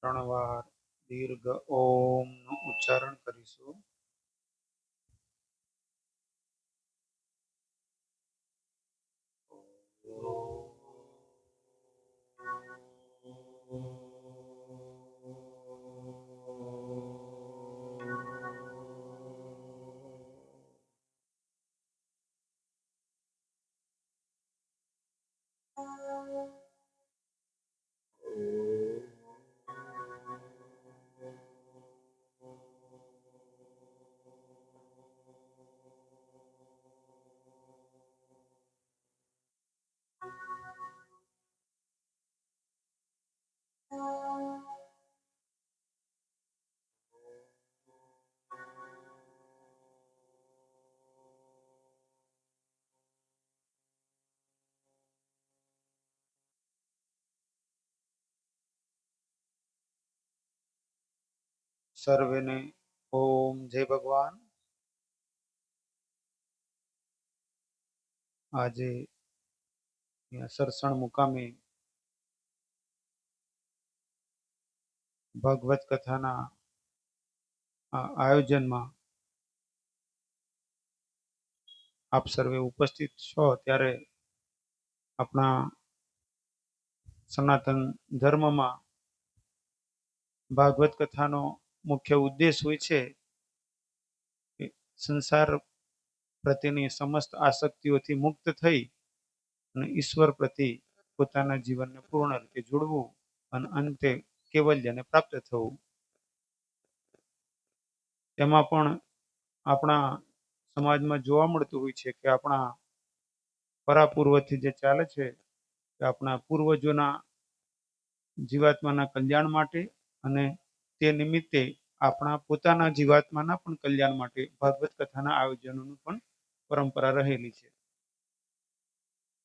3 વાર દીર્ઘ ઓમ નું ઉચ્ચારણ કરીશું. સર્વેને ઓમ જય ભગવાન. આજે સરસણ મુકામે ભગવત કથાના આયોજનમાં આપ સર્વે ઉપસ્થિત છો ત્યારે આપણા સનાતન ધર્મમાં ભાગવત કથાનો મુખ્ય ઉદ્દેશ હોય છે કે સંસાર પ્રત્યેની સમસ્ત આસક્તિઓથી મુક્ત થઈ અને ઈશ્વર પ્રત્યે પોતાના જીવનને પૂર્ણ રીતે જોડવું અને અંતે કૈવલ્યને પ્રાપ્ત થવું. તેમાં પણ આપણા સમાજમાં જોવા મળતું હોય છે કે આપણા પરાપૂર્વથી જે ચાલે છે કે આપણા પૂર્વજોના જીવાત્માના કલ્યાણ માટે અને તે નિમિત્તે આપણા પોતાના જીવાત્માના પણ કલ્યાણ માટે ભાગવત કથાના આયોજનોનું પણ પરંપરા રહેલી છે.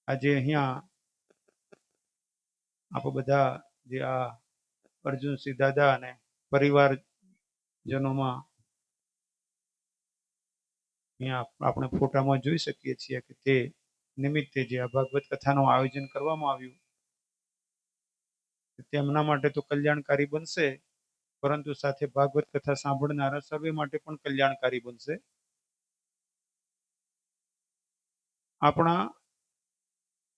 આજે અહીંયા આપ બધા જે આ અર્જુનસિંહ દાદા અને પરિવારજનોમાં અહીંયા આપણે ફોટામાં જોઈ શકીએ છીએ કે તે નિમિત્તે જે આ ભાગવત કથાનું આયોજન કરવામાં આવ્યું તેમના માટે તો કલ્યાણકારી બનશે, પરંતુ સાથે ભાગવત કથા સાંભળનારા સર્વે માટે પણ કલ્યાણકારી બનશે. આપણા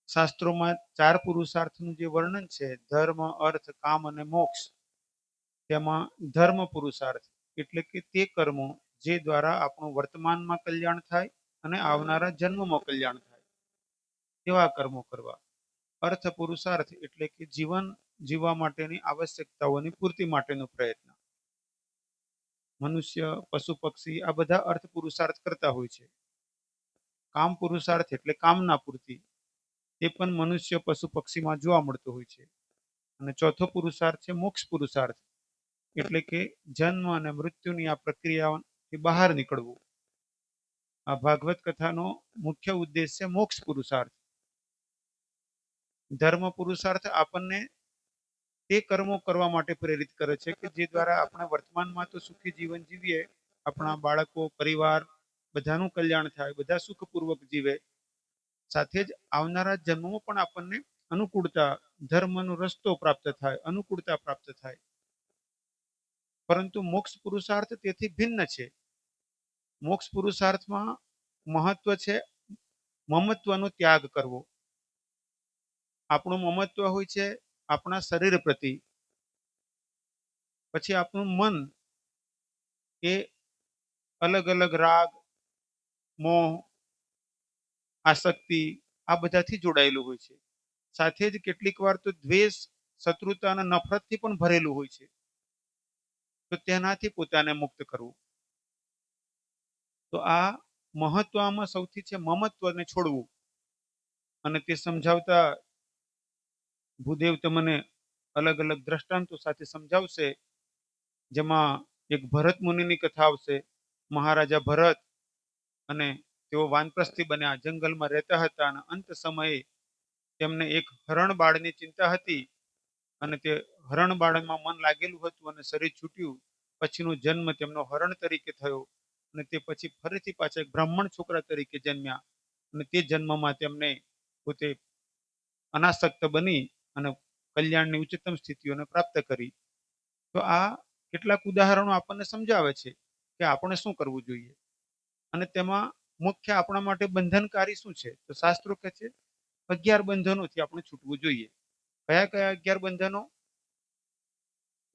શાસ્ત્રોમાં 4 પુરુષાર્થનું જે વર્ણન છે, ધર્મ, અર્થ, કામ અને મોક્ષ, તેમાં ધર્મ પુરુષાર્થ એટલે કે તે કર્મો જે દ્વારા આપણું વર્તમાનમાં કલ્યાણ થાય અને આવનારા જન્મમાં કલ્યાણ થાય તેવા કર્મો કરવા. અર્થ પુરુષાર્થ એટલે કે જીવન જીવવા માટેની આવશ્યકતાઓની પૂર્તિ માટેનો પ્રયત્ન. મનુષ્ય, પશુ, પક્ષી આ બધા અર્થ પુરુષાર્થ કરતા હોય છે. કામ પુરુષાર્થ એટલે કામના પૂર્તિ, એ પણ મનુષ્ય, પશુ, પક્ષીમાં જોવા મળતો હોય છે. અને ચોથો પુરુષાર્થ છે મોક્ષ પુરુષાર્થ એટલે કે જન્મ અને મૃત્યુની આ પ્રક્રિયાથી બહાર નીકળવું. આ ભાગવત કથાનો મુખ્ય ઉદ્દેશ છે મોક્ષ પુરુષાર્થ. ધર્મ પુરુષાર્થ આપણને તે કર્મો કરવા માટે પ્રેરિત કરે છે કે જે દ્વારા આપણે વર્તમાનમાં તો સુખી જીવન જીવીએ, આપણા બાળકો, પરિવાર બધાનું કલ્યાણ થાય, બધા સુખપૂર્વક જીવે, સાથે જ આવનારા જન્મમાં પણ આપણને અનુકૂળતા, ધર્મનો રસ્તો પ્રાપ્ત થાય, અનુકૂળતા પ્રાપ્ત થાય. પરંતુ મોક્ષ પુરુષાર્થ તેથી ભિન્ન છે. મોક્ષ પુરુષાર્થમાં મહત્વ છે મમત્વનો ત્યાગ કરવો. આપણું મમત્વ હોય છે આપણા શરીર પ્રતિ, પછી આપણું મન એ અલગ અલગ રાગ, મોહ, આસક્તિ આ બધાથી જોડાયેલું હોય છે. સાથે જ કેટલીક વાર તો દ્વેષ, શત્રુતા અને નફરતથી પણ ભરેલું હોય છે. તો તેનાથી પોતાને મુક્ત કરવું. તો આ મહત્વમાં સૌથી છે મમત્વને છોડવું. અને તે સમજાવતા ભૂદેવ તમને અલગ અલગ દ્રષ્ટાંતો સાથે સમજાવશે, જેમાં એક ભરત મુનિની કથા આવશે. મહારાજા ભરત અને તેઓ વાનપ્રસ્થી બન્યા, જંગલમાં રહેતા હતા અને અંત સમયે તેમને એક હરણ બાળની ચિંતા હતી અને તે હરણ બાળમાં મન લાગેલું હતું અને શરીર છૂટ્યું. પછીનો જન્મ તેમનો હરણ તરીકે થયો અને તે પછી ફરીથી પાછા એક બ્રાહ્મણ છોકરા તરીકે જન્મ્યા અને તે જન્મમાં તેમને પોતે અનાસક્ત બની અને કલ્યાણની ઉચ્ચતમ સ્થિતિઓને પ્રાપ્ત કરી. તો આ કેટલાક ઉદાહરણો આપણને સમજાવે છે કે આપણે શું કરવું જોઈએ. અને તેમાં મુખ્ય આપણા માટે બંધનકારી શું છે, તો શાસ્ત્રો કહે છે 11 બંધનોથી આપણે છૂટવું જોઈએ. કયા કયા 11 બંધનો?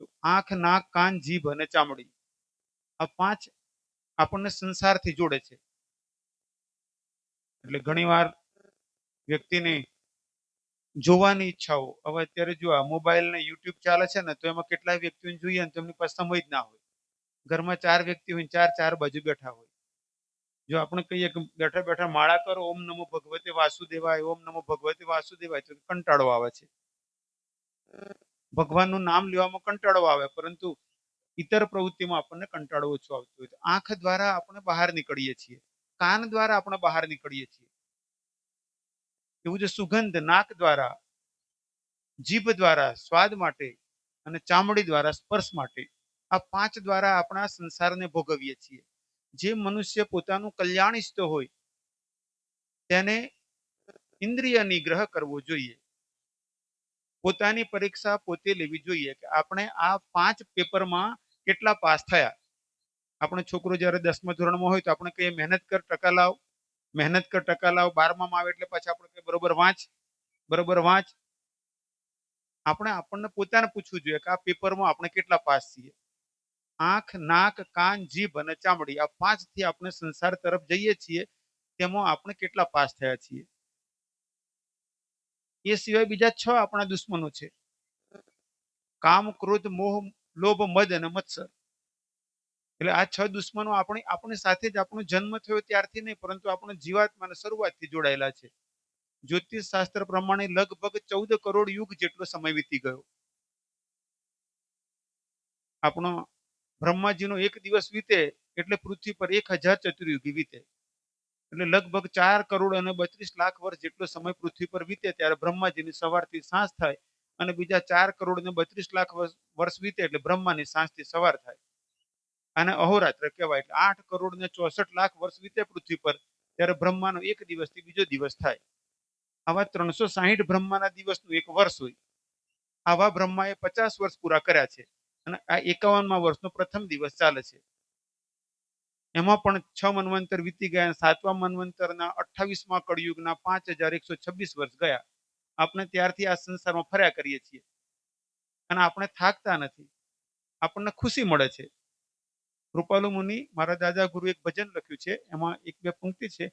તો આંખ, નાક, કાન, જીભ અને ચામડી. આ 5 આપણને સંસારથી જોડે છે. એટલે ઘણીવાર વ્યક્તિને જોવાની ઈચ્છાઓ, હવે અત્યારે જો આ મોબાઈલ ને યુટ્યુબ ચાલે છે ને, તો એમાં કેટલાય વ્યક્તિઓને જોઈએ ને તેમની પાસે સમય જ ના હોય. ઘરમાં 4 વ્યક્તિ હોય, ચાર ચાર બાજુ બેઠા હોય. જો આપણે કહીએ કે બેઠા બેઠા માળા કરો, ઓમ નમો ભગવતે વાસુદેવાય, ઓમ નમો ભગવતે વાસુદેવાય, તો કંટાળો આવે છે. ભગવાનનું નામ લેવામાં કંટાળો આવે, પરંતુ ઇતર પ્રવૃત્તિમાં આપણને કંટાળો ઓછો આવતો હોય. તો આંખ દ્વારા આપણે બહાર નીકળીએ છીએ, કાન દ્વારા આપણે બહાર નીકળીએ છીએ. એવું જે સુગંધ નાક દ્વારા, જીભ દ્વારા સ્વાદ માટે અને ચામડી દ્વારા સ્પર્શ માટે, આ 5 દ્વારા આપણા સંસારને ભોગવીએ છીએ. જે મનુષ્ય પોતાનું કલ્યાણ ઈચ્છતો હોય તેને ઇન્દ્રિય નિગ્રહ કરવો જોઈએ. પોતાની પરીક્ષા પોતે લેવી જોઈએ કે આપણે આ 5 પેપરમાં કેટલા પાસ થયા. આપણો છોકરો જ્યારે 10મા ધોરણમાં હોય તો આપણે કહીએ મહેનત કર ટકા લાવ, મહેનત કર ટકા લાવ. 12માં આવે એટલે પછી આપણે કહીએ બરોબર વાંચ, બરોબર વાંચ. આપણે આપણને પોતાને પૂછવું જોઈએ કે આ પેપરમાં આપણે કેટલા પાસ છીએ. આંખ, નાક, કાન, જીભ અને ચામડી, આ 5 થી આપણે સંસાર તરફ જઈએ છીએ, તેમાં આપણે કેટલા પાસ થયા છીએ. એ સિવાય બીજા 6 આપણા દુશ્મનો છે: કામ, ક્રોધ, મોહ, લોભ, મદ અને મત્સર. એટલે આ 6 દુશ્મનો આપણી સાથે જ આપણો જન્મ થયો ત્યારથી નહીં, પરંતુ આપણો જીવાત્માની શરૂઆતથી જોડાયેલા છે. જ્યોતિષ શાસ્ત્ર પ્રમાણે લગભગ 14 કરોડ યુગ જેટલો સમય વીતી ગયો. આપણો બ્રહ્માજીનો એક દિવસ વીતે એટલે પૃથ્વી પર 1000 ચતુર્યુગી વીતે. એટલે લગભગ 4 કરોડ અને 32 લાખ વર્ષ જેટલો સમય પૃથ્વી પર વીતે ત્યારે બ્રહ્માજીની સવારથી સાંજ થાય, અને બીજા 4 કરોડ ને 32 લાખ વર્ષ વીતે એટલે બ્રહ્માની સાંજથી સવાર થાય. અને અહોરાત્ર કહેવાય. એટલે 8 કરોડ ને 64 લાખ વર્ષ વીતે પૃથ્વી પર ત્યારે બ્રહ્માનો એક દિવસથી બીજો દિવસ થાય. આવા 360 બ્રહ્માના દિવસનું એક વર્ષ હોય. આવા બ્રહ્માએ 50 વર્ષ પૂરા કર્યા છે, અને આ 51મા વર્ષનો પ્રથમ દિવસ ચાલે છે. એમાં પણ 6 મન્વંતર વીતી ગયા, 7મા મન્વંતરના 28મા કળિયુગના 5126 વર્ષ ગયા. આપણે ત્યારથી આ સંસારમાં ફર્યા કરીએ છીએ, અને આપણે થાકતા નથી, આપણને ખુશી મળે છે. કૃપાલુ મુનિ, મારા દાદા ગુરુ, એક ભજન લખ્યું છે, એમાં એક બે પંક્તિ છે: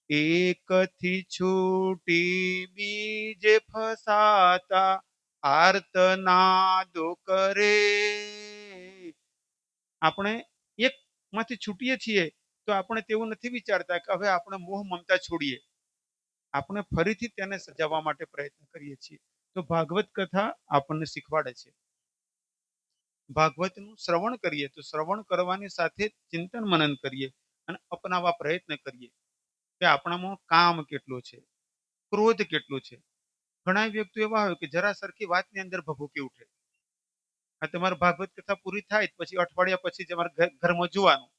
એકથી છૂટી બીજે ફસાતા આર્તનાદો કરે. આપણે એક માંથી છૂટીએ છીએ તો આપણે તેવું નથી વિચારતા કે હવે આપણે મોહ મમતા છોડીએ. આપણે ફરીથી તેને સજાવવા માટે પ્રયત્ન કરીએ છીએ. તો ભાગવત કથા આપણને શીખવાડે છે. ભાગવતનું શ્રવણ કરીએ તો શ્રવણ કરવાની સાથે ચિંતન મનન કરીએ અને અપનાવવા પ્રયત્ન કરીએ કે આપણામાં કામ કેટલું છે, ક્રોધ કેટલું છે. ઘણા વ્યક્તિઓ એવા હોય કે જરા સરખી વાતની અંદર ભભૂકી ઉઠે. આ તમારી ભાગવત કથા પૂરી થાય પછી અઠવાડિયા પછી તમારા ઘરમાં જોવાનું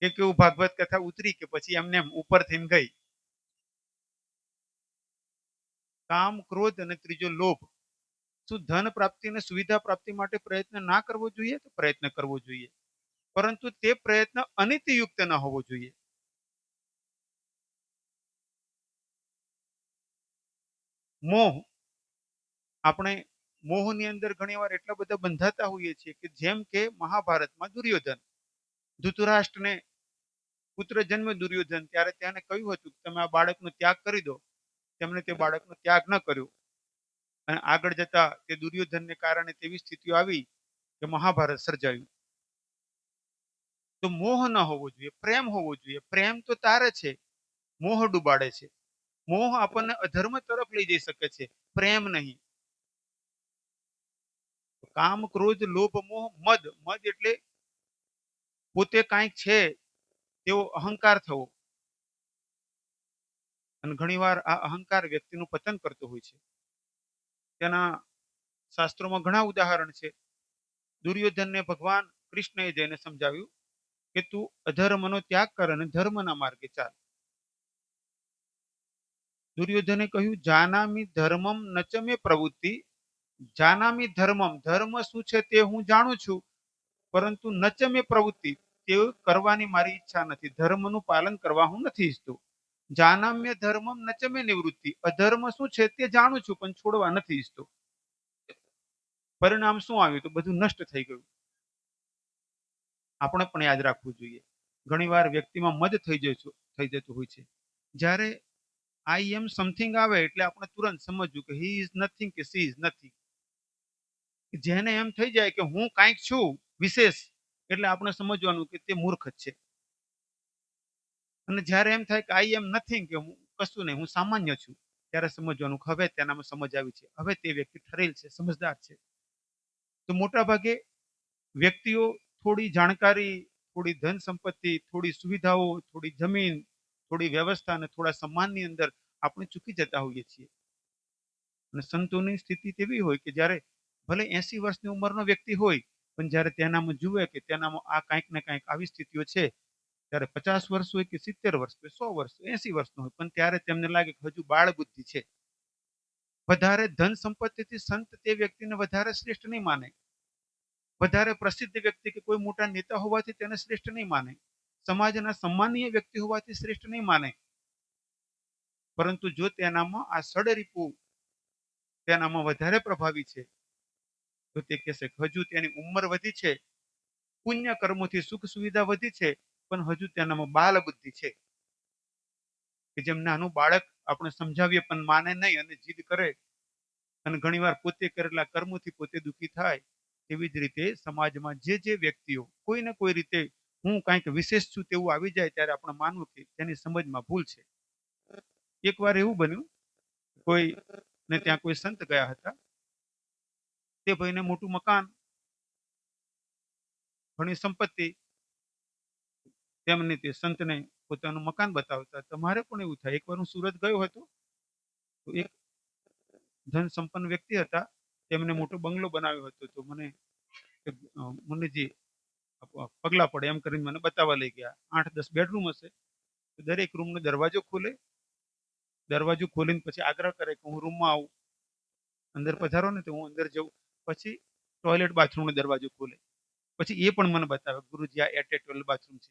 કે કેવું ભાગવત કથા ઉતરી કે પછી એમને ઉપર થઈને ગઈ. કામ, ક્રોધ અને ત્રીજો લોભ. શું ધન પ્રાપ્તિ અને સુવિધા પ્રાપ્તિ માટે પ્રયત્ન ના કરવો જોઈએ? તો પ્રયત્ન કરવો જોઈએ, પરંતુ તે પ્રયત્ન અનિતિયુક્ત ન હોવો જોઈએ. મોહ, આપણે મોહની અંદર ઘણીવાર એટલા બધા બંધાતા હોઈએ છીએ કે જેમ કે મહાભારતમાં દુર્યોધન, ધૃતરાષ્ટ્રને પુત્ર જન્મ દુર્યોધન, ત્યારે તેને કહ્યું હતું કે તમે આ બાળકનો ત્યાગ કરી દો. તેમણે તે બાળકનો ત્યાગ ન કર્યો, અને આગળ જતા તે દુર્યોધનને કારણે તેવી સ્થિતિઓ આવી કે મહાભારત સર્જાયું. તો મોહ ન હોવો જોઈએ, પ્રેમ હોવો જોઈએ. પ્રેમ તો તારે છે, મોહ ડુબાડે છે. મોહ આપણને અધર્મ તરફ લઈ જઈ શકે છે, પ્રેમ નહીં. કામ, ક્રોધ, લોભ, મોહ, મદ. મદ એટલે પોતે કાંઈક છે તેવો અહંકાર થવો. અને ઘણીવાર આ અહંકાર વ્યક્તિનું પતન કરતો હોય છે. તેના શાસ્ત્રોમાં ઘણા ઉદાહરણ છે. દુર્યોધનને ભગવાન કૃષ્ણએ જઈને સમજાવ્યું કે તું અધર્મનો ત્યાગ કર અને ધર્મના માર્ગે ચાલ. દુર્યોધને કહ્યું, જાનામી ધર્મમ નચ મે પ્રવૃત્તિ જાનામી ધર્મમ, ધર્મ શું છે તે હું જાણું છું, પરંતુ નચ મે પ્રવૃત્તિ, તે કરવાની મારી ઈચ્છા નથી. ધર્મનું પાલન કરવા હું નથી ઈચ્છતો. જાનામ્ય ધર્મમ નચ મે નિવૃત્તિ, અધર્મ શું છે તે જાણું છું પણ છોડવા નથી ઈચ્છતો. પરિણામ શું આવ્યું? તો બધું નષ્ટ થઈ ગયું. આપણે પણ યાદ રાખવું જોઈએ. ઘણીવાર વ્યક્તિમાં મદ થઈ જતું હોય છે. જ્યારે આઈ એમ સમથિંગ આવે એટલે આપણે તુરંત સમજવું કે હી ઇઝ નથિંગ કે સી ઇઝ નથિંગ. જેને એમ થઈ જાય કે હું કાંઈક છું વિશેષ, એટલે આપણે સમજવાનું કે તે મૂર્ખ જ છે. અને જ્યારે એમ થાય કે આઈ એમ નથિંગ, કે હું કશું નહીં, હું સામાન્ય છું, ત્યારે સમજવાનું કે હવે તેનામાં સમજ આવી છે, હવે તે વ્યક્તિ ઠરેલ છે, સમજદાર છે. તો મોટા ભાગે વ્યક્તિઓ થોડી જાણકારી, થોડી ધન સંપત્તિ, થોડી સુવિધાઓ, થોડી જમીન, થોડી વ્યવસ્થા અને થોડા સન્માનની અંદર આપણે ચૂકી જતા હોઈએ છીએ. અને સંતોની સ્થિતિ તેવી હોય કે જ્યારે ભલે 80 વર્ષની ઉંમરનો વ્યક્તિ હોય, પણ જ્યારે તેનામાં જુએ કે તેનામાં આ કાંઈક ને કાંઈક આવી સ્થિતિઓ છે, ત્યારે 50 વર્ષ હોય કે 70 વર્ષ હોય, 100 વર્ષ, 80 વર્ષનો હોય, પણ ત્યારે તેમને લાગે કે હજુ બાળ બુદ્ધિ છે. વધારે ધન સંપત્તિથી સંત તે વ્યક્તિને વધારે શ્રેષ્ઠ નહીં માને. વધારે પ્રસિદ્ધ વ્યક્તિ કે કોઈ મોટા નેતા હોવાથી તેને શ્રેષ્ઠ નહીં માને. સમાજના સન્માનીય વ્યક્તિ હોવાથી શ્રેષ્ઠ નહીં માને. પરંતુ જો તેનામાં આ સડરીપુ તેનામાં વધારે પ્રભાવી છે, તો તે કહેશે કે હજુ તેની ઉંમર વધી છે, પુણ્ય કર્મોથી સુખ સુવિધા વધી છે, પણ હજુ તેનામાં બાલ બુદ્ધિ છે. કે જેમ નાનું બાળક આપણે સમજાવીએ પણ માને નહીં અને જીદ કરે, અને ઘણીવાર પોતે કરેલા કર્મોથી પોતે દુઃખી થાય. એવી જ રીતે સમાજમાં જે વ્યક્તિઓ કોઈ ને કોઈ રીતે હું કાંઈક વિશેષ છું તેવું આવી જાય, ત્યારે આપણે માનવું કે તેની સમજમાં ભૂલ છે. એકવાર એવું બન્યું, કોઈ ને ત્યાં કોઈ સંત ગયા હતા. તે ભાઈને મોટું મકાન, ઘણી સંપત્તિ, તેમને તે સંતને પોતાનું મકાન બતાવતા. તમારે પણ એવું થાય. એકવાર હું સુરત ગયો હતો, તો એક ધન સંપન્ન વ્યક્તિ હતા, તેમને મોટો બંગલો બનાવ્યો હતો. તો મુનિજી પગલા પડે એમ કરીને મને બતાવવા લઈ ગયા. 8-10 બેડરૂમ હશે. દરેક રૂમનો દરવાજો ખોલે, દરવાજો ખોલીને પછી આગ્રહ કરે કે હું રૂમમાં આવું, અંદર પધારો ને. તો હું અંદર જઉં. પછી ટોયલેટ બાથરૂમનો દરવાજો ખોલે, પછી એ પણ મને બતાવે, ગુરુજી આ ટોયલેટ બાથરૂમ છે.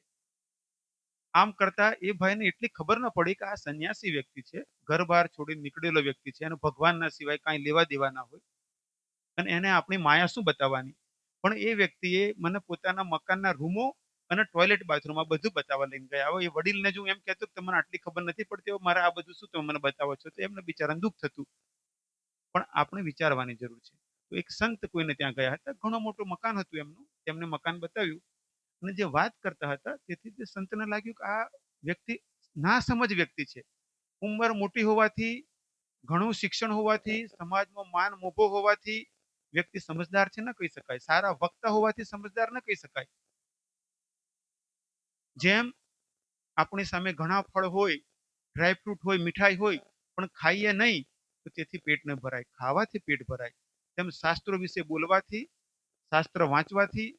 આમ કરતા એ ભાઈને એટલી ખબર ન પડી કે આ સંન્યાસી વ્યક્તિ છે, ઘર બહાર છોડીને નીકળેલો વ્યક્તિ છે, અને ભગવાનના સિવાય કાંઈ લેવા દેવા ના હોય, અને એને આપણી માયા શું બતાવવાની. પણ એ વ્યક્તિએ મને પોતાના મકાનના રૂમો અને ટોયલેટ બાથરૂમ આ બધું બતાવવા લઈને ગયા. હવે એ વડીલને જો એમ કહેતો કે તમને આટલી ખબર નથી પડતી, હવે મારે આ બધું શું તમે મને બતાવો છો, તો એમને બિચારાને દુઃખ થતું. પણ આપણે વિચારવાની જરૂર છે. તો એક સંત કોઈને ત્યાં ગયા હતા, ઘણો મોટો મકાન હતું એમનું, તેમને મકાન બતાવ્યું, અને જે વાત કરતા હતા તેથી તે સંતને લાગ્યું કે આ વ્યક્તિ ના સમજ વ્યક્તિ છે. ઉંમર મોટી હોવાથી, ઘણું શિક્ષણ હોવાથી, સમાજમાં માન મોભો હોવાથી વ્યક્તિ સમજદાર છે ન કહી શકાય. સારા વક્તા હોવાથી સમજદાર ન કહી શકાય. જેમ આપણી સામે ઘણા ફળ હોય, ડ્રાયફ્રૂટ હોય, મીઠાઈ હોય, પણ ખાઈએ નહીં તો તેથી પેટ ન ભરાય, ખાવાથી પેટ ભરાય. તેમ શાસ્ત્રો વિશે બોલવાથી, શાસ્ત્ર વાંચવાથી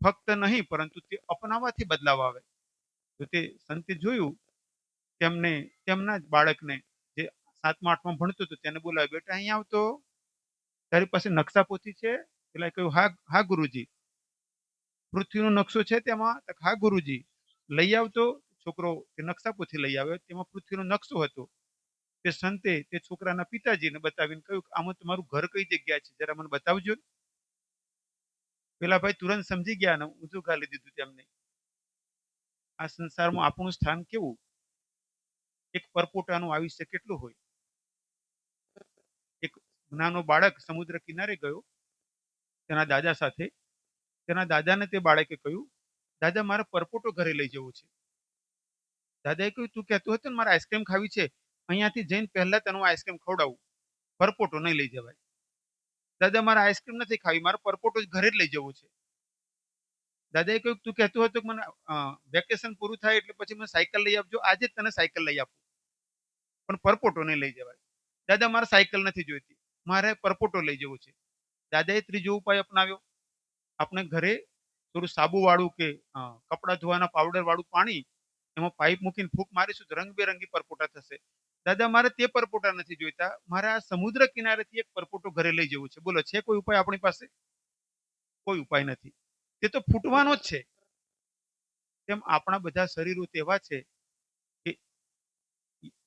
ફક્ત નહીં પરંતુ તે અપનાવવાથી બદલાવ આવે. તો તે સંતે જોયું, તેમને તેમના જ બાળકને, જે 7મા 8મા ભણતો હતો, તેને બોલાવ્યો, બેટા અહીંયા આવતો, તારી પાસે નકશા પોથી છે? એટલે કહ્યું, હા હા ગુરુજી. પૃથ્વીનો નકશો છે તેમાં? હા ગુરુજી. લઈ આવતો. છોકરો તે નકશા પોથી લઈ આવ્યો, તેમાં પૃથ્વીનો નકશો હતો. તે સંતે તે છોકરાના પિતાજીને બતાવીને કહ્યું, આમાં તમારું ઘર કઈ જગ્યા છે, જરા મને બતાવજો. પેલા ભાઈ તુરંત સમજી ગયા ને ઊંધું ગાલી દીધું તેમને. આ સંસારમાં આપણું સ્થાન કેવું? એક પરપોટાનું આયુષ્ય કેટલું હોય? એક નાનો બાળક સમુદ્ર કિનારે ગયો તેના દાદા સાથે. તેના દાદાને તે બાળકે કહ્યું, દાદા મારે પરપોટો ઘરે લઈ જવો છે. દાદાએ કહ્યું, તું કહેતો હતો ને મારે આઈસ્ક્રીમ ખાવી છે, અહીંયાથી જઈને પહેલા તને આઈસ્ક્રીમ ખવડાવું, પરપોટો નહીં લઈ જવાય. દાદા મારે આઈસ્ક્રીમ નથી ખાવી, મારે પરપોટો ઘરે જ લઈ જવો છે. દાદાએ કહ્યું, તું કહેતો હતો કે મને વેકેશન પૂરું થાય એટલે પછી મને સાયકલ લઈ આપજો, આજે જ તને સાયકલ લઈ આપું, પણ પરપોટો નહીં લઈ જવાય. દાદા મારે સાયકલ નથી જોઈતી, મારે પરપોટો લઈ જવો છે. દાદાએ ત્રીજો ઉપાય અપનાવ્યો. આપણે ઘરે થોડું સાબુ વાળું કે કપડા ધોવાના પાવડર વાળું પાણી, એમાં પાઇપ મૂકીને ફૂંક મારીશું તો રંગબેરંગી પરપોટા થશે. દાદા મારે તે પરપોટા નથી જોઈતા, મારે આ સમુદ્ર કિનારેથી એક પરપોટો ઘરે લઈ જવું છે. બોલો છે કોઈ ઉપાય આપણી પાસે? કોઈ ઉપાય નથી. તે તો ફૂટવાનો જ છે. તેમ આપણા બધા શરીરો તેવા છે કે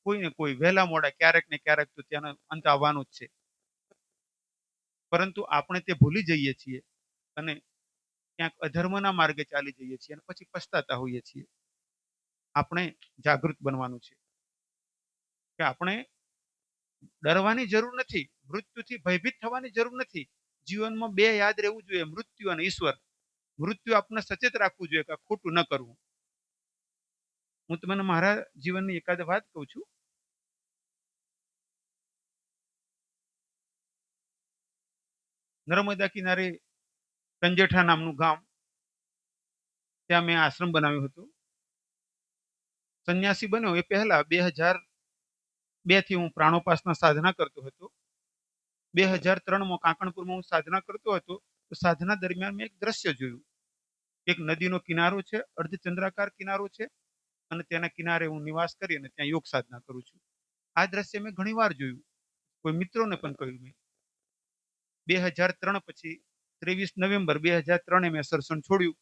કોઈ ને કોઈ વહેલા મોડા ક્યારેક ને ક્યારેક તો ત્યાંનો અંત આવવાનો જ છે. પરંતુ આપણે તે ભૂલી જઈએ છીએ અને ક્યાંક અધર્મના માર્ગે ચાલી જઈએ છીએ અને પછી પછતાતા હોઈએ છીએ. આપણે જાગૃત બનવાનું છે કે આપણે ડરવાની જરૂર નથી, મૃત્યુથી ભયભીત થવાની જરૂર નથી. જીવનમાં બે યાદ રહેવું જોઈએ, મૃત્યુ અને ઈશ્વર. મૃત્યુ આપણને સચેત રાખવું જોઈએ કે ખોટું ન કરવું. હું તમને મારા જીવનની એકાદ વાત કહું છું. નર્મદા કિનારે કંજેઠા નામનું ગામ, ત્યાં મેં આશ્રમ બનાવ્યો હતો. સંન્યાસી બન્યો એ પહેલા 2002 થી હું પ્રાણોપાસના સાધના કરતો હતો. 2003માં કાંકણપુરમાં હું સાધના કરતો હતો. તો સાધના દરમિયાન મેં એક દ્રશ્ય જોયું. એક નદીનો કિનારો છે, અર્ધચંદ્રાકાર કિનારો છે, અને તેના કિનારે હું નિવાસ કરી અને ત્યાં યોગ સાધના કરું છું. આ દ્રશ્ય મેં ઘણી વાર જોયું, કોઈ મિત્રોને પણ કહ્યું. મેં 2003 પછી 23 નવેમ્બર 2003 મેં સરસણ છોડ્યું.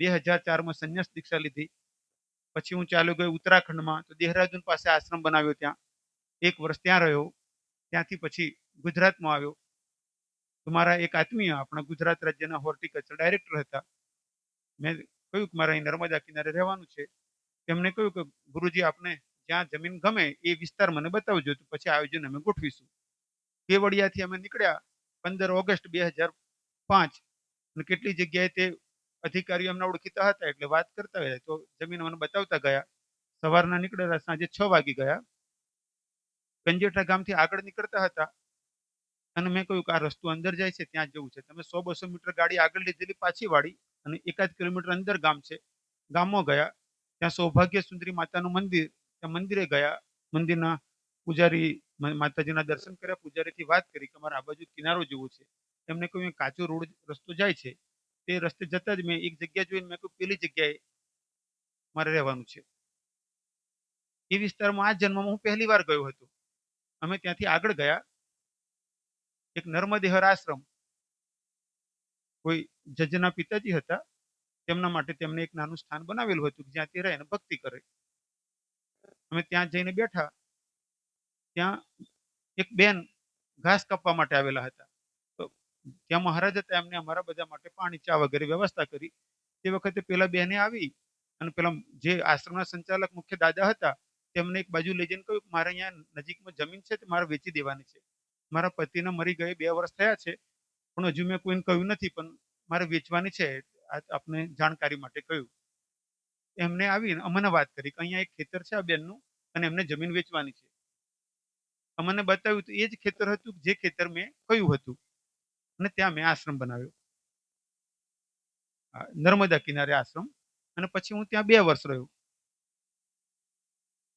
2004માં સંન્યાસ દીક્ષા લીધી. પછી હું ચાલ્યો ગયો ઉત્તરાખંડમાં, તો દેહરાદૂન પાસે આશ્રમ બનાવ્યો. ત્યાં 1 વર્ષ ત્યાં રહ્યો. ત્યાંથી પછી ગુજરાતમાં આવ્યો. તો મારા એક આત્મીય આપણા ગુજરાત રાજ્યના હોર્ટિકલ્ચર ડાયરેક્ટર હતા. મેં કહ્યું કે મારે અહીં નર્મદા કિનારે રહેવાનું છે. એમને કહ્યું કે ગુરુજી આપને જ્યાં જમીન ગમે એ વિસ્તાર મને બતાવજો, તો પછી આયોજન અમે ગોઠવીશું. કેવડિયાથી અમે નીકળ્યા 15 ઓગસ્ટ 2005. અને કેટલી જગ્યાએ તે અધિકારીઓ એમના ઓળખીતા હતા એટલે વાત કરતા ગયા, તો જમીન મને બતાવતા ગયા. સવારના નીકળેલા, સાંજે 6 વાગી ગયા. કંજેઠા ગામથી આગળ નીકળતા હતા અને મેં કહ્યું કે આ રસ્તો અંદર જાય છે, ત્યાં જવું છે. તમે 100-200 મીટર ગાડી આગળ લીધેલી, પાછી વાળી અને 1.5 કિલોમીટર અંદર ગામ છે. ગામમાં ગયા. ત્યાં સૌભાગ્ય સુંદરી માતાનું મંદિર, ત્યાં મંદિરે ગયા. મંદિરના પૂજારી માતાજીના દર્શન કર્યા. પૂજારીથી વાત કરી કે મારે આ બાજુ કિનારો જોવો છે. એમને કહ્યું કાચો રોડ રસ્તો જાય છે, તે રસ્તે જતા જ મેં એક જગ્યા જોઈને મેં કહ્યું પેલી જગ્યાએ મારે રહેવાનું છે. એ વિસ્તારમાં આ જન્મમાં હું પહેલી વાર ગયો હતો. અમે ત્યાંથી આગળ ગયા. એક નર્મદેહર આશ્રમ, કોઈ જજના પિતાજી હતા, તેમના માટે તેમને એક નાનું સ્થાન બનાવેલું હતું જ્યાં તે રહે અને ભક્તિ કરે. અમે ત્યાં જઈને બેઠા. ત્યાં એક બેન ઘાસ કાપવા માટે આવેલા હતા. તો ત્યાં મહારાજ હતા, એમને અમારા બધા માટે પાણી, ચા વગેરે વ્યવસ્થા કરી. તે વખતે પેલા બેને આવી અને પેલા જે આશ્રમના સંચાલક મુખ્ય દાદા હતા, તેમને એક બાજુ લઈ જઈને કહ્યું મારે અહીંયા નજીકમાં જમીન છે, તે મારે વેચી દેવાની છે. મારા પતિને મરી ગયે 2 વર્ષ થયા છે, પણ હજુ મેં કોઈને કહ્યું નથી, પણ મારે વેચવાની છે. આપને જાણકારી માટે કહ્યું. એમને આવીને અમને વાત કરી કે અહીંયા એક ખેતર છે આ બેનનું અને એમને જમીન વેચવાની છે. અમને બતાવ્યું તો એ જ ખેતર હતું જે ખેતર મેં કહ્યું હતું. અને ત્યાં મેં આશ્રમ બનાવ્યો, નર્મદા કિનારે આશ્રમ. અને પછી હું ત્યાં 2 વર્ષ રહ્યો.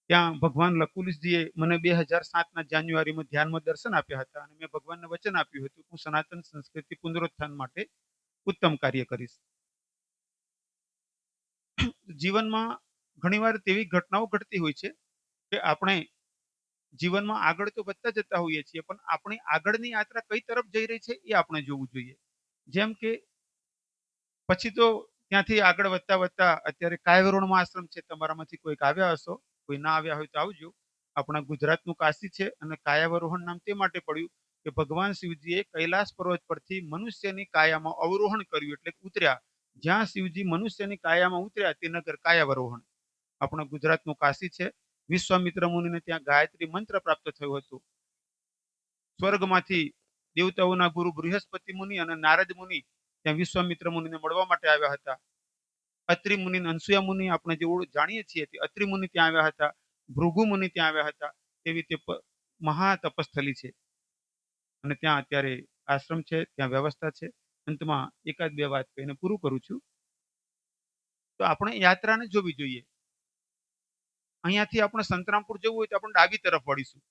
ત્યાં ભગવાન લકુલિશજીએ મને 2007ના જાન્યુઆરીમાં ધ્યાનમાં દર્શન આપ્યા હતા અને મેં ભગવાનને વચન આપ્યું હતું કે હું સનાતન સંસ્કૃતિ પુનરુત્થાન માટે ઉત્તમ કાર્ય કરીશ. જીવનમાં ઘણીવાર તેવી ઘટનાઓ ઘટતી હોય છે કે આપણે જીવનમાં આગળ તો વધતા જતા હોઈએ છીએ, પણ આપણી આગળની યાત્રા કઈ તરફ જઈ રહી છે એ આપણે જોવું જોઈએ. જેમ કે પછી તો ત્યાંથી આગળ વધતા વધતા અત્યારે કાયવરુણમાં આશ્રમ છે. તમારામાંથી કોઈક આવ્યા હશો, કોઈ ના આવ્યા હોય તો આવજો. આપણા ગુજરાતનું કાશી છે અને કાયાવરોહણ નામ તે માટે પડ્યું કે ભગવાન શિવજીએ કૈલાસ પર્વત પરથી મનુષ્યની કાયામાં અવરોહણ કર્યું, એટલે ઉતર્યા. જ્યાં શિવજી મનુષ્યની કાયામાં ઉતર્યા તે નગર કાયાવરોહણ. આપણા ગુજરાતનું કાશી છે. વિશ્વામિત્ર મુનિને ત્યાં ગાયત્રી મંત્ર પ્રાપ્ત થયું હતું. સ્વર્ગમાંથી દેવતાઓના ગુરુ બૃહસ્પતિ મુનિ અને નારદ મુનિ ત્યાં વિશ્વામિત્ર મુનિને મળવા માટે આવ્યા હતા. અત્રિ મુનિ, અનસુયા મુનિ આપણે જે જાણીએ છીએ તે અત્રિ મુનિ ત્યાં આવ્યા હતા. ભૃગુ મુનિ ત્યાં આવ્યા હતા. તેવી તે મહા તપસ્થલી છે અને ત્યાં અત્યારે આશ્રમ છે, ત્યાં વ્યવસ્થા છે. અંતમાં 1-2 વાત કહીને પૂરું કરું છું. તો આપણે યાત્રાને જોવી જોઈએ. અહીંયાથી આપણે સંતરામપુર જવું હોય તો આપણે ડાબી તરફ વળીશું.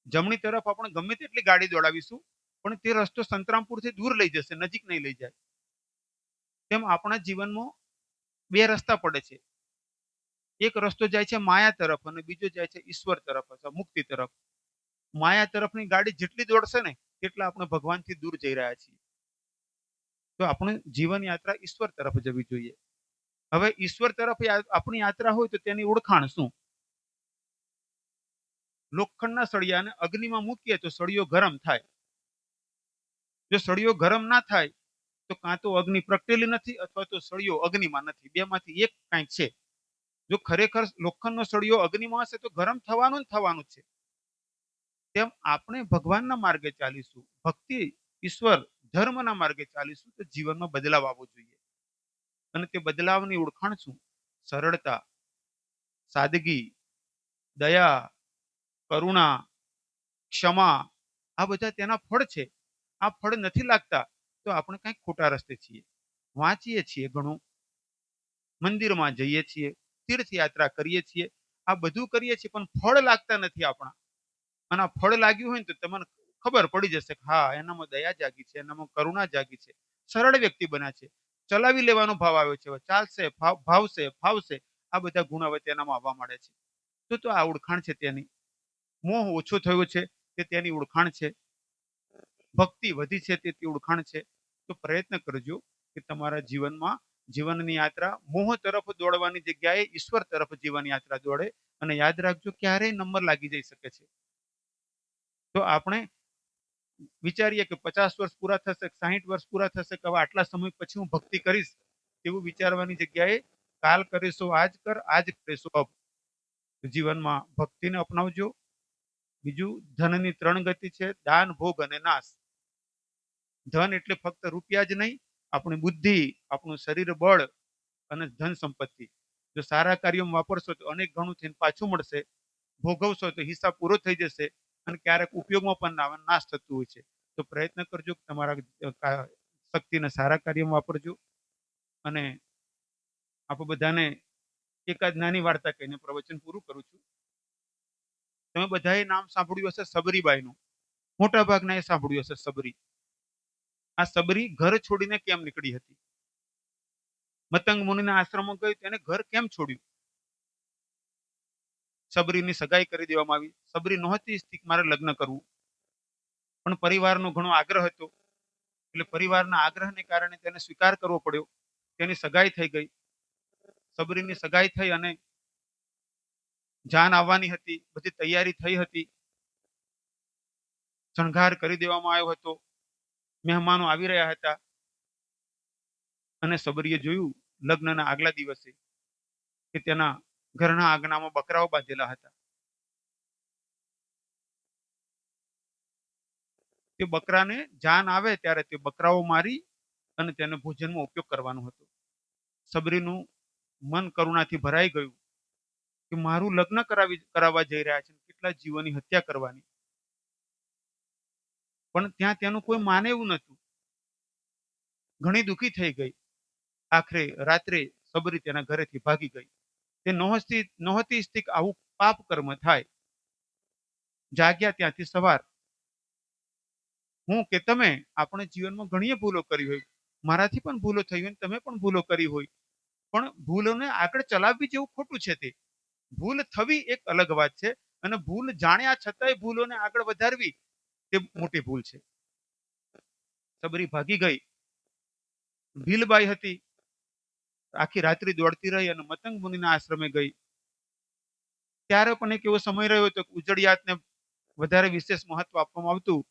જમણી તરફ આપણે ગમે તેટલી ગાડી દોડાવીશું, પણ તે રસ્તો સંતરામપુરથી દૂર લઈ જશે, નજીક નહીં લઈ જાય. તેમ આપણા જીવનમાં 2 રસ્તા પડે છે. એક રસ્તો જાય છે માયા તરફ અને બીજો જાય છે ઈશ્વર તરફ અથવા મુક્તિ તરફ. માયા તરફની ગાડી જેટલી દોડશે ને તેટલા આપણે ભગવાનથી દૂર જઈ રહ્યા છીએ. તો આપણે જીવન યાત્રા ઈશ્વર તરફ જવી જોઈએ. હવે ઈશ્વર તરફ આપણી યાત્રા હોય તો તેની ઓળખાણ શું? લોખંડના સળિયાને અગ્નિમાં મૂકીએ તો સળિયો ગરમ થાય. જો સળિયો ગરમ ના થાય તો કાં તો અગ્નિ પ્રગટેલી નથી અથવા તો સળિયો અગ્નિમાં નથી. બેમાંથી એક કાંઈક છે. જો ખરેખર લોખંડનો સળિયો અગ્નિમાં હશે તો ગરમ થવાનું જ થવાનું છે. તેમ આપણે ભગવાનના માર્ગે ચાલીશું, ભક્તિ, ઈશ્વર, ધર્મના માર્ગે ચાલીશું તો જીવનમાં બદલાવ આવવો જોઈએ. અને તે બદલાવની ઓળખાણ શું? સરળતા, સાદગી, દયા, કરુણા, ક્ષમા, આ બધા તેના ફળ છે. આ ફળ નથી લાગતા તો આપણે કઈક ખોટા રસ્તે છીએ. વાંચીએ છીએ ઘણું, મંદિરમાં જઈએ છીએ, તીર્થયાત્રા કરીએ છીએ, આ બધું કરીએ છીએ પણ ફળ લાગતા નથી આપણા. અને આ ફળ લાગ્યું હોય ને તો તમને ખબર પડી જશે કે હા એનામાં દયા જાગી છે, એનામાં કરુણા જાગી છે, સરળ વ્યક્તિ બન્યા છે, ચલાવી લેવાનો ભાવ આવ્યો છે, ચાલશે, ભાવશે, ફાવશે, આ બધા ગુણ હવે તેનામાં આવવા મળે છે. તો આ ઓળખાણ છે તેની. મોહ ઓછો થયો છે તે તેની ઓળખાણ છે. ભક્તિ વધી છે તે ઓળખાણ છે. તો પ્રયત્ન કરજો કે તમારા જીવનમાં જીવનની યાત્રા મોહ તરફ દોડવાની જગ્યાએ ઈશ્વર તરફ જીવન યાત્રા દોડે. અને યાદ રાખજો ક્યારેય નંબર લાગી જઈ શકે છે. તો આપણે વિચારીએ કે 50 વર્ષ પૂરા થશે, 60 વર્ષ પૂરા થશે કે હવે આટલા સમય પછી હું ભક્તિ કરીશ, એવું વિચારવાની જગ્યાએ કાલ કરીશું આજ કર, આજ કરીશું અબ. જીવનમાં ભક્તિને અપનાવજો. બીજું, ધનની 3 ગતિ છે: દાન, ભોગ અને નાશ. ધન એટલે ફક્ત રૂપિયા જ નહીં, આપણી બુદ્ધિ, આપણું શરીર બળ અને ધન સંપત્તિ. જો સારા કાર્યોમાં વાપરશો તો અનેક ગણું થઈને પાછું મળશે. ભોગવશો તો હિસાબ પૂરો થઈ જશે અને ક્યારેક ઉપયોગમાં પણ નાશ થતું હોય છે. તો પ્રયત્ન કરજો કે તમારા શક્તિને સારા કાર્યમાં વાપરજો. અને આપ બધાને એકાદ નાની વાર્તા કહીને પ્રવચન પૂરું કરું છું. તમે બધાએ નામ સાંભળ્યું હશે સબરીબાઈનું. મોટા ભાગના એ સાંભળ્યું હશે સબરી. આ સબરી ઘર છોડીને કેમ નીકળી હતી? મતંગ મુનિના આશ્રમમાં ગઈ તેને ઘર કેમ છોડ્યું? સબરીની સગાઈ કરી દેવામાં આવી. સબરી નહોતી ઈચ્છતી કે મારે લગ્ન કરવું, પણ પરિવારનો ઘણો આગ્રહ હતો એટલે પરિવારના આગ્રહને કારણે તેને સ્વીકાર કરવો પડ્યો. તેની સગાઈ થઈ ગઈ. સબરીની સગાઈ થઈ અને જાન આવવાની હતી, બધી તૈયારી થઈ હતી, શણગાર કરી દેવામાં આવ્યો હતો, મહેમાનો આવી રહ્યા હતા. અને સબરીએ જોયું લગ્નના આગલા દિવસે કે તેના ઘરના આંગણામાં બકરાઓ બાંધેલા હતા. તે બકરાને જાન આવે ત્યારે તે બકરાઓ મારી અને તેને ભોજનમાં ઉપયોગ કરવાનો હતો. સબરીનું મન કરુણાથી ભરાઈ ગયું કે મારું લગ્ન કરાવવા જઈ રહ્યા છે, કેટલા જીવોની હત્યા કરવાની. પણ ત્યાં તેનું કોઈ માને એવું નતું. ઘણી દુઃખી થઈ ગઈ. આખરે રાત્રે સબરી તેના ઘરેથી ભાગી ગઈ. તે નહોતી ઈચ્છતી કે આવું પાપ કર્મ થાય. જાગ્યા ત્યાંથી સવાર. હું કે તમે આપણે જીવનમાં ઘણી ભૂલો કરી હોય, મારાથી પણ ભૂલો થઈ હોય, તમે પણ ભૂલો કરી હોય, પણ ભૂલોને આગળ ચલાવવી જેવું ખોટું છે. તે ભૂલ થવી એક અલગ વાત છે અને ભૂલ જાણ્યા છતાંય ભૂલોને આગળ વધારવી તે મોટી ભૂલ છે. સબરી ભાગી ગઈ. ભીલબાઈ હતી, આખી રાત્રિ દોડતી રહી અને મતંગ મુનિના આશ્રમે ગઈ. ત્યારે પણ એક એવો સમય રહ્યો હતો ઉજળિયાતને વધારે વિશેષ મહત્વ આપવામાં આવતું.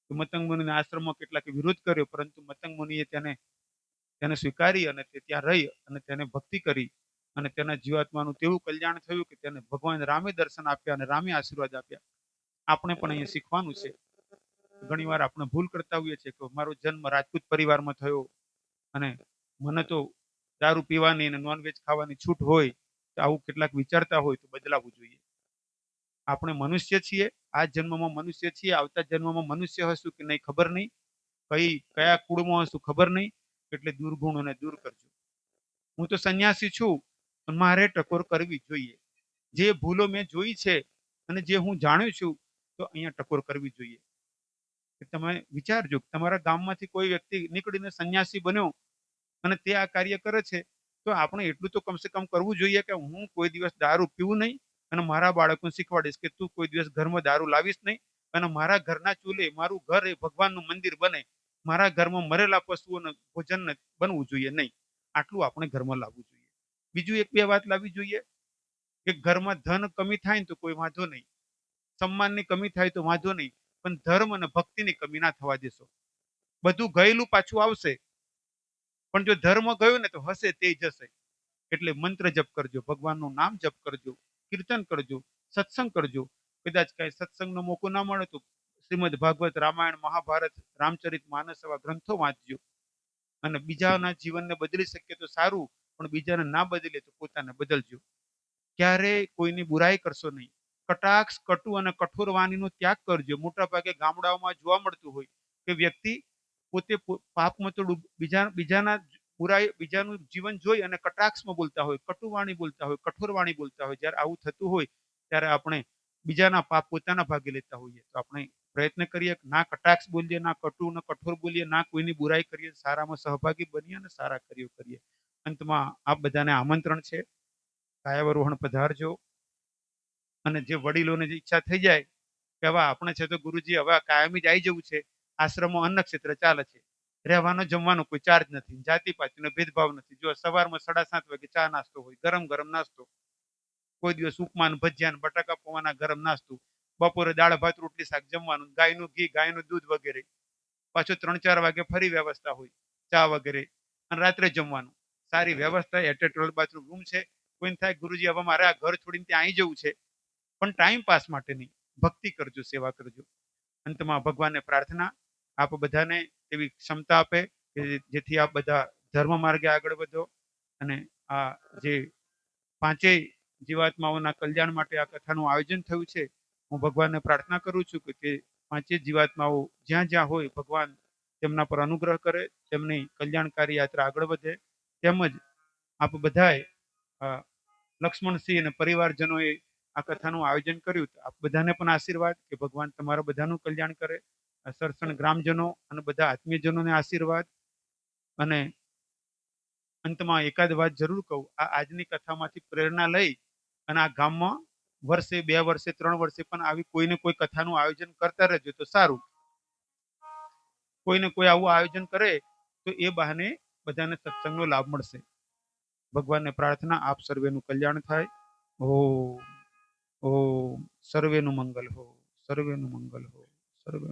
મતંગ મુનિના આશ્રમમાં કેટલાક વિરોધ કર્યો, પરંતુ મતંગ મુનિએ તેને સ્વીકારી અને તે ત્યાં રહી અને તેને ભક્તિ કરી. અને તેના જીવાત્માનું તેવું કલ્યાણ થયું કે તેને ભગવાન રામે દર્શન આપ્યા અને રામે આશીર્વાદ આપ્યા. આપણે પણ અહીંયા શીખવાનું છે. ઘણી વાર આપણે ભૂલ કરતા હોઈએ છીએ કે મારો જન્મ રાજપૂત પરિવારમાં થયો અને મને તો દારૂ પીવાની અને નોનવેજ ખાવાની છૂટ હોય, તો આવું કેટલાક વિચારતા હોય તો બદલાવવું જોઈએ. આપણે મનુષ્ય છીએ, આ જન્મમાં મનુષ્ય છીએ, આવતા જન્મમાં મનુષ્ય હશું કે નહીં ખબર નહીં, કયા કુળમાં હશું ખબર નહીં. એટલે દુર્ગુણોને દૂર કરજો. હું તો સંન્યાસી છું પણ મારે ટકોર કરવી જોઈએ. જે ભૂલો મેં જોઈ છે અને જે હું જાણું છું તો અહીંયા ટકોર કરવી જોઈએ. તમે વિચારજો તમારા ગામમાંથી કોઈ વ્યક્તિ નીકળીને સંન્યાસી બન્યો અને તે આ કાર્ય કરે છે તો આપણે એટલું તો કમસે કમ કરવું જોઈએ કે હું કોઈ દિવસ દારૂ પીવું નહીં અને મારા બાળકોને શીખવાડીશ કે તું કોઈ દિવસ ઘરમાં દારૂ લાવીશ નહીં અને મારા ઘરના ચૂલે મારું ઘર એ ભગવાનનું મંદિર બને. મારા ઘરમાં મરેલા પશુઓનું ભોજન બનવું જોઈએ નહીં. આટલું આપણે ઘરમાં લાવવું જોઈએ. બીજું એક બે વાત લાવવી જોઈએ કે ઘરમાં ધન કમી થાય ને તો કોઈ વાંધો નહીં, સન્માનની કમી થાય તો વાંધો નહીં, પણ ધર્મ અને ભક્તિની કમી ના થવા દેશો. બધું ગયેલું પાછું આવશે, પણ જો ધર્મ ગયો ને તો હશે તે જશે. એટલે મંત્ર જપ કરજો, ભગવાનનું નામ જપ કરજો, કીર્તન કરજો, સત્સંગ કરજો. કદાચ કઈ સત્સંગનો મોકો ના મળે તો શ્રીમદ ભાગવત, રામાયણ, મહાભારત, રામચરિત માનસ એવા ગ્રંથો વાંચજો. અને બીજાના જીવનને બદલી શકીએ તો સારું, પણ બીજાને ના બદલે તો પોતાને બદલજો. ક્યારેય કોઈની બુરાઈ કરશો નહીં. કટાક્ષ, કટુ અને કઠોર વાણીનો ત્યાગ કરજો. મોટા ભાગે ગામડાઓમાં જોવા મળતું હોય કે વ્યક્તિ પોતે પાપમાં તો બીજાના બુરાઈ, બીજાનું જીવન જોઈ અને કટાક્ષમાં બોલતા હોય, કટુ વાણી બોલતા હોય, કઠોર વાણી બોલતા હોય. જ્યારે આવું થતું હોય ત્યારે આપણે બીજાના પાપ પોતાના ભાગે લેતા હોઈએ. તો આપણે પ્રયત્ન કરીએ કે ના કટાક્ષ બોલીએ, ના કટુ ને કઠોર બોલીએ, ના કોઈની બુરાઈ કરીએ, સારામાં સહભાગી બનીએ અને સારા કાર્યો કરીએ. અંતમાં આપ બધાને આમંત્રણ છે, કાયાવરોહણ પધારજો. અને જે વડીલોને જે ઈચ્છા થઈ જાય કે હવે આપણે છે તો ગુરુજી હવે કાયમી જ આવી જવું છે, આશ્રમમાં અન્ન ક્ષેત્ર ચાલે છે, રહેવાનો જમવાનો કોઈ ચાર્જ નથી, જાતિ પાતિનો ભેદભાવ નથી. જો સવારમાં 7:30 વાગે ચા નાસ્તો હોય, ગરમ ગરમ નાસ્તો, કોઈ દિવસ ઉપમાન, ભજીયાન, બટાકા પૌવાના ગરમ નાસ્તો, બપોરે દાળ ભાત રોટલી શાક જમવાનું, ગાયનું ઘી, ગાયનું દૂધ વગેરે. પાછું 3-4 વાગે ફરી વ્યવસ્થા હોય ચા વગેરે, અને રાત્રે જમવાનું. સારી વ્યવસ્થા, એટેચ બાથરૂમ રૂમ છે. કોઈને થાય ગુરુજી હવે મારે આ ઘર છોડીને ત્યાં આવી જવું છે, પણ ટાઈમ પાસ માટે નહીં, ભક્તિ કરજો, સેવા કરજો. અંતમાં ભગવાનને પ્રાર્થના આપ બધાને એવી ક્ષમતા આપે કે જેથી આપ બધા ધર્મ માર્ગે આગળ વધો અને આ જે પાંચેય જીવાત્માઓના કલ્યાણ માટે આ કથાનું આયોજન થયું છે. હું ભગવાનને પ્રાર્થના કરું છું કે તે પાંચેય જીવાત્માઓ જ્યાં જ્યાં હોય ભગવાન તેમના પર અનુગ્રહ કરે, તેમની કલ્યાણકારી યાત્રા આગળ વધે. તેમજ આપ બધાએ લક્ષ્મણસિંહ અને પરિવારજનોએ આ કથાનું આયોજન કર્યું. આપ બધાને પણ આશીર્વાદ કે ભગવાન તમારા બધાનું કલ્યાણ કરે. સરસણ ગ્રામજનો અને બધા આત્મીયજનોને આશીર્વાદ. અને અંતમાં એકાદ વાત જરૂર કહું, આ આજની કથામાંથી પ્રેરણા લઈ અને આ ગામમાં વર્ષે, 2 વર્ષે, 3 વર્ષે પણ આવી કોઈને કોઈ કથાનું આયોજન કરતા રહેજો તો સારું. કોઈને કોઈ આવું આયોજન કરે તો એ બહાને બધાને સત્સંગનો લાભ મળશે. ભગવાનને પ્રાર્થના આપ સર્વેનું કલ્યાણ થાય. ઓમ ઓમ સર્વેનું મંગલ હો, સર્વેનું મંગલ હો, સર્વે